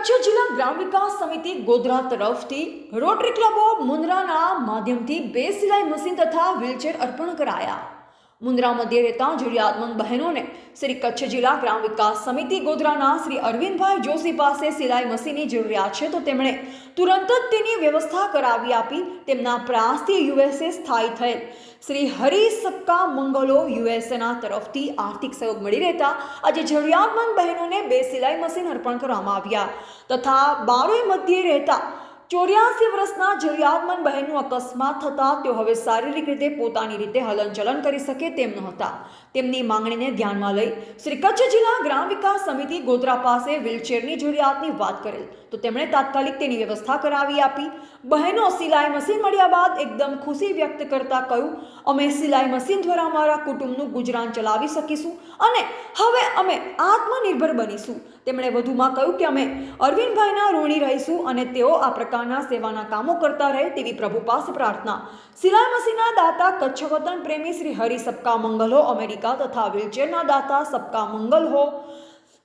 કચ્છ જિલ્લા ગ્રામ વિકાસ સમિતિ ગોધરા તરફથી રોટરી ક્લબ ઓફ મુન્દ્રાના માધ્યમથી 2 સિલાઈ મશીન તથા વ્હીલચેર અર્પણ કરાયા। મુન્દ્રા મધ્ય રહેતા જરૂરિયાતમંદ બહેનોને શ્રી કચ્છ જિલ્લા ગ્રામ વિકાસ સમિતિ ગોધરાના શ્રી અરવિંદભાઈ જોશી પાસે સિલાઈ મશીનની જરૂરિયાત છે તો તેમણે તુરંત જ તેની વ્યવસ્થા કરાવી આપી। તેમના પ્રયાસથી યુએસએ સ્થાયી થયેલ શ્રી હરિ સબકા મંગલો યુએસએના તરફથી આર્થિક સહયોગ મળી રહેતા આજે જરૂરિયાતમંદ બહેનોને 2 સિલાઈ મશીન અર્પણ કરવામાં આવ્યા તથા બારોઈ મધ્યે રહેતા 84 વર્ષના જરૂરિયાતમંદ બહેનનું અકસ્માત થતાં તેઓ હવે શારીરિક રીતે પોતાની રીતે હલનચલન કરી શકે તેમ નહોતા। તેમની માંગણીને ધ્યાનમાં લઈ શ્રી કચ્છ જિલ્લા ગ્રામ વિકાસ સમિતિ ગોધરા પાસે વ્હીલચેરની જરૂરિયાતની વાત કરેલ તો તેમણે તાત્કાલિક તેની વ્યવસ્થા કરાવી આપી। બહેનો સિલાઈ મશીન મળ્યા બાદ એકદમ ખુશી વ્યક્ત કરતા કહ્યું, અમે સિલાઈ મશીન દ્વારા અમારા કુટુંબનું ગુજરાન ચલાવી શકીશું અને હવે અમે આત્મનિર્ભર બનીશું। તેમણે વધુમાં કહ્યું કે અમે અરવિંદભાઈના ઋણી રહીશું અને તેઓ આ પ્રકારના સેવાના કામો કરતા રહે તેવી પ્રભુ પાસે પ્રાર્થના। સિલાઈ મશીનના દાતા કચ્છ વતન પ્રેમી શ્રી હરિ સબકા મંગલ હો અમેરિકા તથા વ્હીલચેરના દાતા સબકા મંગલ હો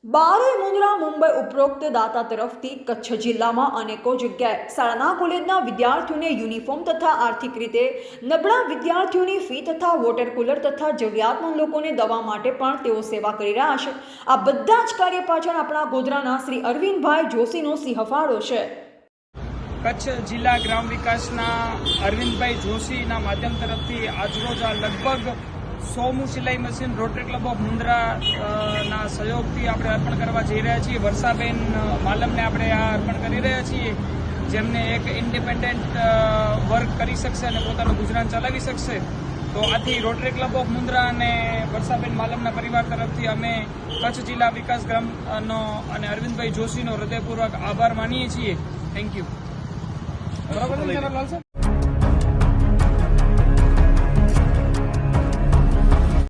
બારોઈ મુન્દ્રા મુંબઈ ઉપરોક્ત દાતા તરફથી કચ્છ જિલ્લામાં અનેકો જગ્યાએ શાળાના કોલેજના વિદ્યાર્થીઓને યુનિફોર્મ તથા આર્થિક રીતે નબળા વિદ્યાર્થીઓની ફી તથા વોટર કુલર તથા જરૂરિયાતમંદ લોકોને દવા માટે પણ તેઓ સેવા કરી રહ્યા છે। આ બધા જ કાર્ય પાછળ આપણા ગોધરાના શ્રી અરવિંદભાઈ જોશીનો સિંહફાળો છે। કચ્છ જિલ્લા ગ્રામ વિકાસના અરવિંદભાઈ જોશીના માધ્યમ તરફથી આજરોજ આ લગભગ 100મું સિલાઈ મશીન રોટરી ક્લબ ઓફ મુન્દ્રાના સહયોગથી આપણે અર્પણ કરવા જઈ રહ્યા છીએ। વર્ષાબેન માલમને આપણે આ અર્પણ કરી રહ્યા છીએ, જેમને એક ઇન્ડિપેન્ડન્ટ વર્ક કરી શકશે અને પોતાનું ગુજરાન ચલાવી શકશે। તો આથી રોટરી ક્લબ ઓફ મુન્દ્રા અને વર્ષાબેન માલમના પરિવાર તરફથી અમે કચ્છ જિલ્લા વિકાસ ગ્રામનો અને અરવિંદભાઈ જોશીનો હૃદયપૂર્વક આભાર માનીએ છીએ। Thank you. બરાબર છે?